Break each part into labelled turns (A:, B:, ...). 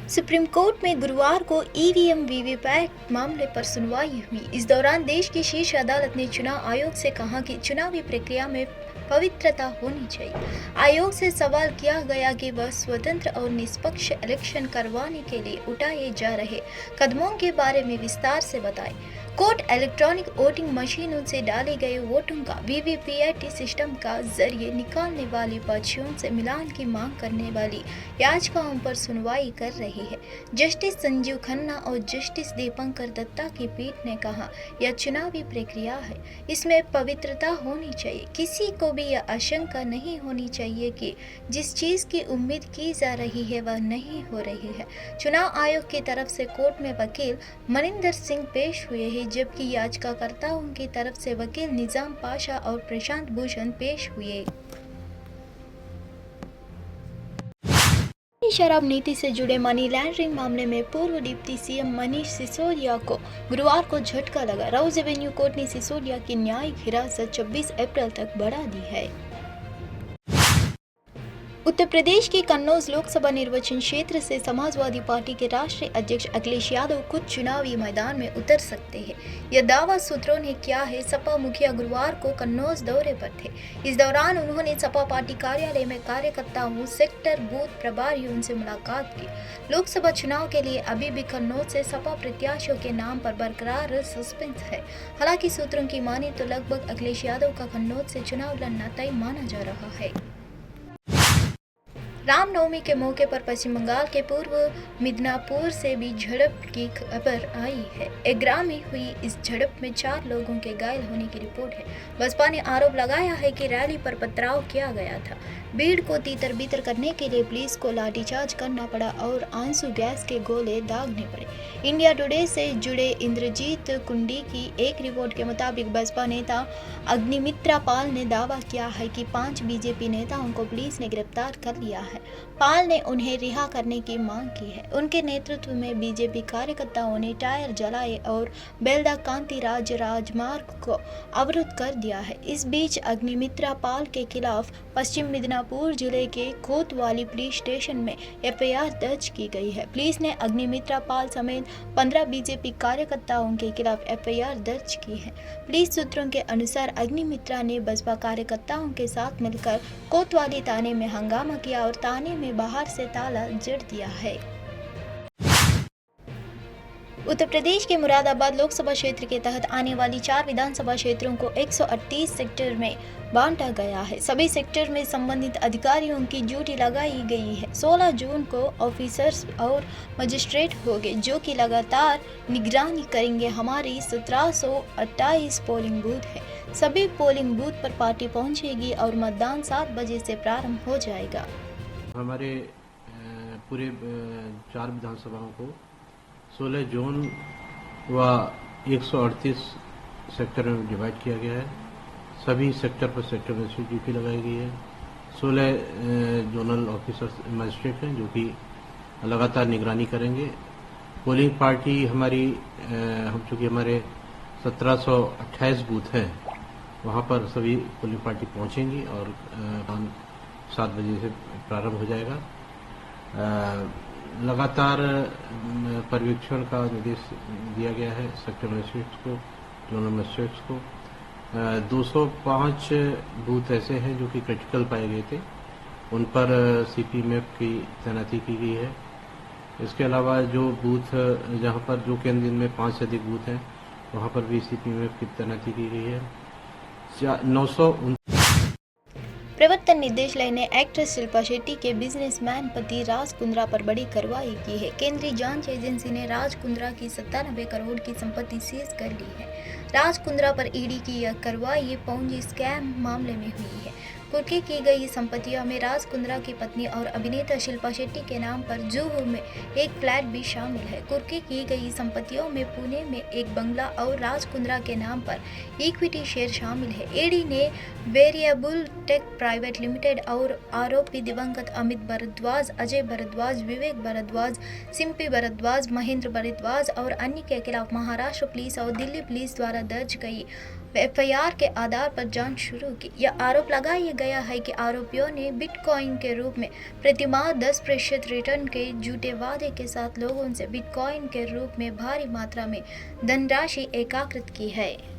A: Supreme court में गुरुवार को ईवीएम वीवीपैट मामले पर सुनवाई हुई। इस दौरान देश की शीर्ष अदालत ने चुनाव आयोग से कहा कि चुनावी प्रक्रिया में पवित्रता होनी चाहिए। आयोग से सवाल किया गया कि वह स्वतंत्र और निष्पक्ष इलेक्शन करवाने के लिए उठाए जा रहे कदमों के बारे में विस्तार से बताए। कोर्ट इलेक्ट्रॉनिक वोटिंग मशीनों से डाले गए वोटों का वीवीपैट सिस्टम का जरिए निकालने वाली पर्चियों से मिलान की मांग करने वाली याचिकाओं पर सुनवाई कर रही है। जस्टिस संजीव खन्ना और जस्टिस दीपंकर दत्ता की पीठ ने कहा, यह चुनावी प्रक्रिया है, इसमें पवित्रता होनी चाहिए। किसी को भी यह आशंका नहीं होनी चाहिए कि जिस चीज़ की उम्मीद की जा रही है वह नहीं हो रही है। चुनाव आयोग की तरफ से कोर्ट में वकील मनिंदर सिंह पेश हुए हैं, जबकि याचिकाकर्ताओं की तरफ से वकील निजाम पाशा और प्रशांत भूषण पेश हुए। शराब नीति से जुड़े मनी लॉन्ड्रिंग मामले में पूर्व डिप्टी सीएम मनीष सिसोदिया को गुरुवार को झटका लगा। राउज एवेन्यू कोर्ट ने सिसोदिया की न्यायिक हिरासत 26 अप्रैल तक बढ़ा दी है। उत्तर प्रदेश के कन्नौज लोकसभा निर्वाचन क्षेत्र से समाजवादी पार्टी के राष्ट्रीय अध्यक्ष अखिलेश यादव खुद चुनावी मैदान में उतर सकते हैं। यह दावा सूत्रों ने किया है। सपा मुखिया गुरुवार को कन्नौज दौरे पर थे। इस दौरान उन्होंने सपा पार्टी कार्यालय में कार्यकर्ताओं, सेक्टर बूथ प्रभारियों से मुलाकात की। लोकसभा चुनाव के लिए अभी भी कन्नौज से सपा प्रत्याशियों के नाम पर बरकरार सस्पेंस है। हालांकि सूत्रों की माने तो लगभग अखिलेश यादव का कन्नौज से चुनाव लड़ना तय माना जा रहा है। रामनवमी के मौके पर पश्चिम बंगाल के पूर्व मिदनापुर से भी झड़प की खबर आई है। एग्रा में हुई इस झड़प में 4 लोगों के घायल होने की रिपोर्ट है। बसपा ने आरोप लगाया है कि रैली पर पथराव किया गया था। भीड़ को तीतर बीतर करने के लिए पुलिस को लाठीचार्ज करना पड़ा और आंसू गैस के गोले दागने पड़े। इंडिया टुडे से जुड़े इंद्रजीत कुंडी की एक रिपोर्ट के मुताबिक बसपा नेता अग्निमित्रा पाल ने दावा किया है कि 5 बीजेपी नेताओं को पुलिस ने गिरफ्तार कर लिया है। पाल ने उन्हें रिहा करने की मांग की है। उनके नेतृत्व में बीजेपी कार्यकर्ताओं ने टायर जलाए और बेलदा कांतिराज राजमार्ग को अवरुद्ध कर दिया है। इस बीच अग्निमित्रा पाल के खिलाफ पश्चिम मिदनापुर जिले के कोतवाली पुलिस स्टेशन में एफआईआर दर्ज की गई है। पुलिस ने अग्निमित्रा पाल समेत 15 बीजेपी कार्यकर्ताओं के खिलाफ एफआईआर दर्ज की है। पुलिस सूत्रों के अनुसार अग्निमित्रा ने बसपा कार्यकर्ताओं के साथ मिलकर कोतवाली थाने में हंगामा किया और थाने में बाहर से ताला जड़ दिया है। उत्तर प्रदेश के मुरादाबाद लोकसभा क्षेत्र के तहत आने वाली 4 विधानसभा क्षेत्रों को 138 सेक्टर में बांटा गया है। सभी सेक्टर में संबंधित अधिकारियों की ड्यूटी लगाई गई है। 16 जून को ऑफिसर्स और मजिस्ट्रेट होंगे जो कि लगातार निगरानी करेंगे। हमारी 1728 पोलिंग बूथ है। सभी पोलिंग बूथ पर पार्टी पहुंचेगी और मतदान 7 बजे से प्रारंभ हो जाएगा।
B: हमारे पूरे 4 विधानसभाओं को 16 जून व 138 सेक्टर में डिवाइड किया गया है। सभी सेक्टर पर सेक्टर मजिस्ट्रेट ड्यूटी लगाई गई है। 16 जोनल ऑफिसर्स मजिस्ट्रेट हैं जो कि लगातार निगरानी करेंगे। पोलिंग पार्टी हमारी हम चूँकि हमारे 1728 बूथ हैं, वहाँ पर सभी पोलिंग पार्टी पहुँचेंगी और 7 बजे से प्रारंभ हो जाएगा। लगातार पर्यवेक्षण का निर्देश दिया गया है सेक्टर मजिस्ट्रेट्स को, जोनल मजिस्ट्रेट्स को। 205 बूथ ऐसे हैं जो कि क्रिटिकल पाए गए थे, उन पर सीपीएमएफ की तैनाती की गई है। इसके अलावा जो बूथ जहां पर जो केंद्र में 5 से अधिक बूथ हैं, वहां पर भी सीपीएमएफ की तैनाती की गई है। 900
A: प्रवर्तन निदेशालय ने एक्ट्रेस शिल्पा शेट्टी के बिजनेसमैन पति राज कुंद्रा पर बड़ी कार्रवाई की है। केंद्रीय जांच एजेंसी ने राज कुंद्रा की 97 करोड़ की संपत्ति सीज कर ली है। राज कुंद्रा पर ईडी की यह कार्रवाई पोंजी स्कैम मामले में हुई है। कुर्की की गई संपत्तियों में राज कुंद्रा की पत्नी और अभिनेता शिल्पा शेट्टी के नाम पर जुहू में एक फ्लैट भी शामिल है। कुर्की की गई संपत्तियों में पुणे में एक बंगला और राज कुंद्रा के नाम पर इक्विटी शेयर शामिल है। ईडी ने वेरिएबल टेक प्राइवेट लिमिटेड और आरोपी दिवंगत अमित भारद्वाज, अजय भारद्वाज, विवेक भारद्वाज, सिंपी भारद्वाज, महेंद्र भारद्वाज और अन्य के खिलाफ महाराष्ट्र पुलिस और दिल्ली पुलिस द्वारा दर्ज कई एफआईआर के आधार पर जांच शुरू की। यह आरोप लगाया गया है कि आरोपियों ने बिटकॉइन के रूप में प्रतिमाह 10% रिटर्न के झूठे वादे के साथ लोगों से बिटकॉइन के रूप में भारी मात्रा में धनराशि एकत्रित की है।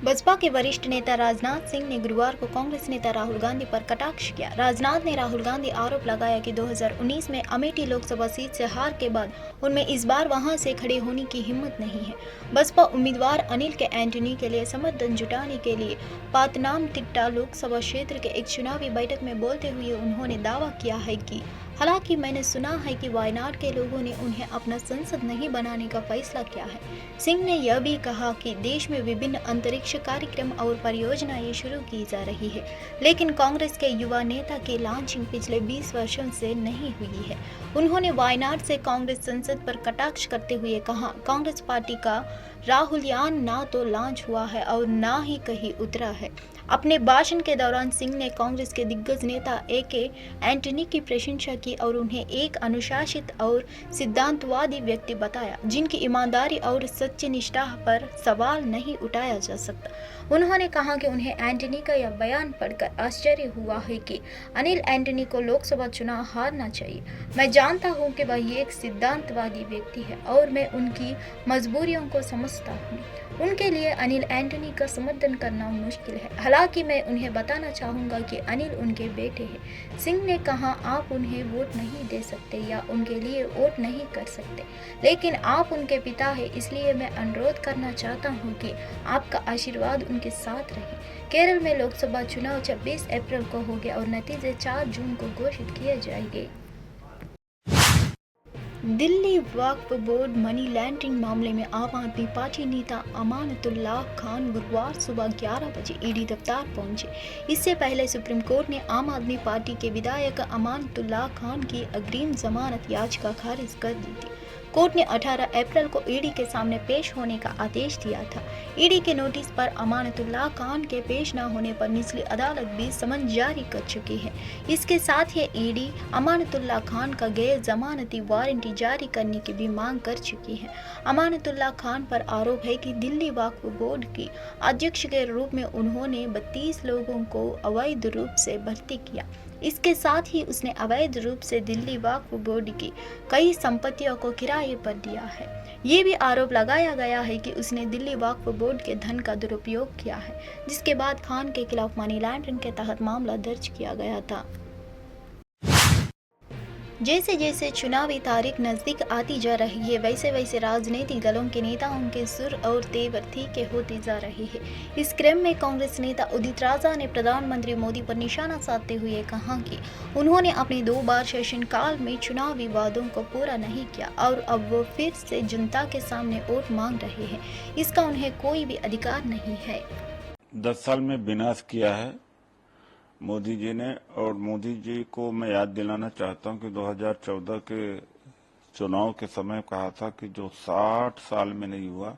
A: बसपा के वरिष्ठ नेता राजनाथ सिंह ने गुरुवार को कांग्रेस नेता राहुल गांधी पर कटाक्ष किया। राजनाथ ने राहुल गांधी आरोप लगाया कि 2019 में अमेठी लोकसभा सीट से हार के बाद उनमें इस बार वहां से खड़े होने की हिम्मत नहीं है। बसपा उम्मीदवार अनिल के एंटनी के लिए समर्थन जुटाने के लिए पातनामथिट्टा लोकसभा क्षेत्र के एक चुनावी बैठक में बोलते हुए उन्होंने दावा किया है कि हालांकि मैंने सुना है कि वायनाड के लोगों ने उन्हें अपना संसद नहीं बनाने का फैसला किया है। सिंह ने यह भी कहा कि देश में विभिन्न अंतरिक्ष कार्यक्रम और परियोजनाएं शुरू की जा रही है, लेकिन कांग्रेस के युवा नेता की लॉन्चिंग पिछले 20 वर्षों से नहीं हुई है। उन्होंने वायनाड से कांग्रेस संसद पर कटाक्ष करते हुए कहा, कांग्रेस पार्टी का राहुलयान ना तो लॉन्च हुआ है और ना ही कहीं उतरा है। अपने भाषण के दौरान सिंह ने कांग्रेस के दिग्गज नेता ए.के. एंटनी की प्रशंसा की और उन्हें एक अनुशासित और सिद्धांतवादी व्यक्ति बताया, जिनकी ईमानदारी और सच्ची निष्ठा पर सवाल नहीं उठाया जा सकता। उन्होंने कहा कि उन्हें एंटनी का यह बयान पढ़कर आश्चर्य हुआ है कि अनिल एंटनी को लोकसभा चुनाव हारना चाहिए। मैं जानता हूं कि वह एक सिद्धांतवादी व्यक्ति है और मैं उनकी मजबूरियों को समझता हूं। उनके लिए अनिल एंटनी का समर्थन करना मुश्किल है। हालांकि मैं उन्हें बताना चाहूँगा कि अनिल उनके बेटे हैं। सिंह ने कहा, आप उन्हें वोट नहीं दे सकते या उनके लिए वोट नहीं कर सकते, लेकिन आप उनके पिता हैं, इसलिए मैं अनुरोध करना चाहता हूं कि आपका आशीर्वाद उनके साथ रहे। केरल में लोकसभा चुनाव 26 अप्रैल को होंगे और नतीजे 4 जून को घोषित किए जाएंगे। Delhi Waqf board money laundering मामले में आम आदमी पार्टी नेता अमानतुल्लाह खान गुरुवार सुबह 11 बजे ईडी दफ्तर पहुंचे। इससे पहले सुप्रीम कोर्ट ने आम आदमी पार्टी के विधायक अमानतुल्लाह खान की अग्रिम जमानत याचिका खारिज कर दी थी। कोर्ट ने 18 अप्रैल को ईडी के सामने पेश होने का आदेश दिया था। ईडी के नोटिस पर अमानतुल्लाह खान के पेश न होने पर निचली अदालत भी समन जारी कर चुकी है। इसके साथ ही ईडी अमानतुल्लाह खान का गैर जमानती वारंटी जारी करने की भी मांग कर चुकी है। अमानतुल्लाह खान पर आरोप है कि दिल्ली वक्फ बोर्ड की अध्यक्ष के रूप में उन्होंने 32 लोगों को अवैध रूप से भर्ती किया। इसके साथ ही उसने अवैध रूप से दिल्ली वक्फ बोर्ड की कई संपत्तियों को किराए पर दिया है। ये भी आरोप लगाया गया है कि उसने दिल्ली वक्फ बोर्ड के धन का दुरुपयोग किया है, जिसके बाद खान के खिलाफ मनी लॉन्ड्रिंग के तहत मामला दर्ज किया गया था। जैसे जैसे चुनावी तारीख नजदीक आती जा रही है, वैसे वैसे राजनीतिक दलों के नेताओं के सुर और तेवर तीखे होते जा रहे हैं। इस क्रम में कांग्रेस नेता उदित राजा ने प्रधानमंत्री मोदी पर निशाना साधते हुए कहा कि उन्होंने अपने 2 बार शासन काल में चुनावी वादों को पूरा नहीं किया और अब वो फिर से जनता के सामने वोट मांग रहे हैं। इसका उन्हें कोई भी अधिकार नहीं है।
C: 10 साल में विनाश किया है मोदी जी ने, और मोदी जी को मैं याद दिलाना चाहता हूं कि 2014 के चुनाव के समय कहा था कि जो 60 साल में नहीं हुआ,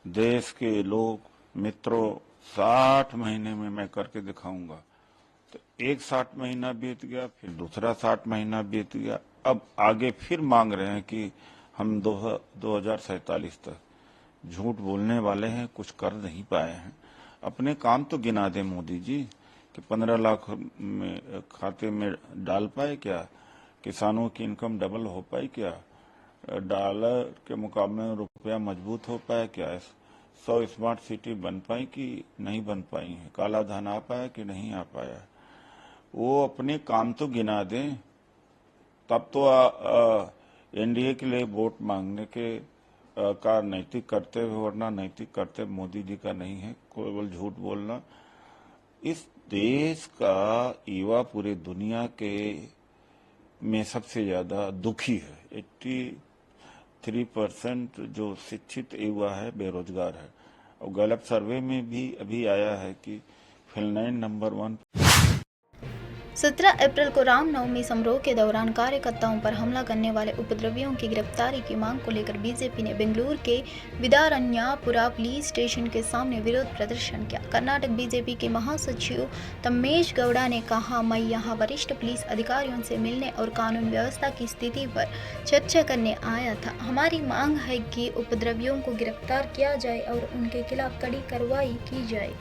C: देश के लोग मित्रों 60 महीने में मैं करके दिखाऊंगा। तो एक 60 महीना बीत गया, फिर दूसरा 60 महीना बीत गया, अब आगे फिर मांग रहे हैं कि हम 2047 तक। झूठ बोलने वाले हैं, कुछ कर नहीं पाए हैं। अपने काम तो गिना दे मोदी जी कि 15 लाख में खाते में डाल पाए क्या? किसानों की इनकम डबल हो पाई क्या? डॉलर के मुकाबले में रुपया मजबूत हो पाया क्या? 100 स्मार्ट सिटी बन पाई कि नहीं बन पाई है? काला धन आ पाया कि नहीं आ पाया? वो अपने काम तो गिना दें, तब तो एनडीए के लिए वोट मांगने के का नैतिक कर्तव्य, वरना नैतिक कर्तव्य मोदी जी का नहीं है केवल झूठ बोलना। इस देश का युवा पूरे दुनिया के में सबसे ज्यादा दुखी है। 83% जो शिक्षित युवा है बेरोजगार है, और गलत सर्वे में भी अभी आया है कि फिनलैंड नंबर 1।
A: 17 अप्रैल को रामनवमी समारोह के दौरान कार्यकर्ताओं पर हमला करने वाले उपद्रवियों की गिरफ्तारी की मांग को लेकर बीजेपी ने बेंगलुरु के विदारण्यपुरा पुलिस स्टेशन के सामने विरोध प्रदर्शन किया। कर्नाटक बीजेपी के महासचिव तम्मेश गौड़ा ने कहा, मैं यहां वरिष्ठ पुलिस अधिकारियों से मिलने और कानून व्यवस्था की स्थिति पर चर्चा करने आया था। हमारी मांग है कि उपद्रवियों को गिरफ्तार किया जाए और उनके खिलाफ कड़ी कार्रवाई की जाए।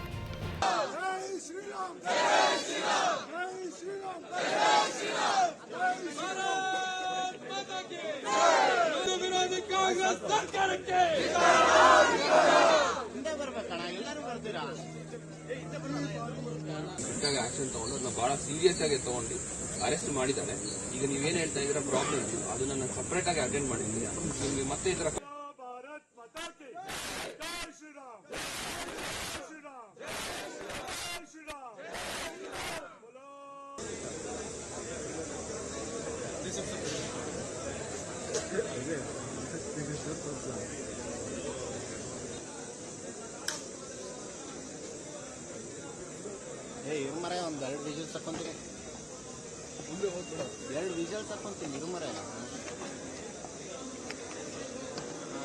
D: ಆಕ್ಷನ್ ತಗೊಂಡು ಅದನ್ನ ಬಹಳ ಸೀರಿಯಸ್ ಆಗಿ ತಗೊಂಡು ಅರೆಸ್ಟ್ ಮಾಡಿದ್ದಾರೆ. ಈಗ ನೀವೇನ್ ಹೇಳ್ತಾ ಇದ್ದೀರಾ ಪ್ರಾಬ್ಲಮ್ ಅದನ್ನ ನಾನು ಸಪರೇಟ್ ಆಗಿ ಅಟೆಂಡ್ ಮಾಡಿದ್ದೀನಿ. ನಿಮ್ಗೆ ಮತ್ತೆ ಈ ತರ
E: ಇರು ಮರ ಒಂದು 2 ವಿಜುವಲ್ಸ್ ಹಾಕೊಂತೀನಿ, 2 ವಿಜುವಲ್ಸ್ ಹಾಕೊಂತೀನಿ. ಇರು ಮರ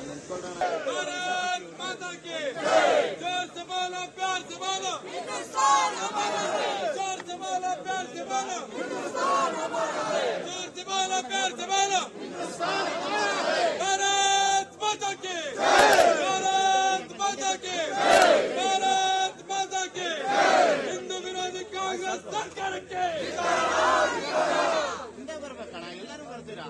E: ನಿಂತ್ಕೊಳ್ಳೋಣ.
F: भारत माता की जोर से बोलो, प्यार से बोलो, हिंदुस्तान हमारा है। जोर से बोलो, प्यार से बोलो, हिंदुस्तान हमारा है। जोर से बोलो, प्यार से बोलो, हिंदुस्तान हमारा है। भारत माता की भारत माता की भारत माता की हिंदू विरोधी कांग्रेस सरकार के
E: ಹಿಂದೆ ಬರ್ಬೇಕಣ್ಣ, ಎಲ್ಲರೂ ಬರ್ತೀರಾ?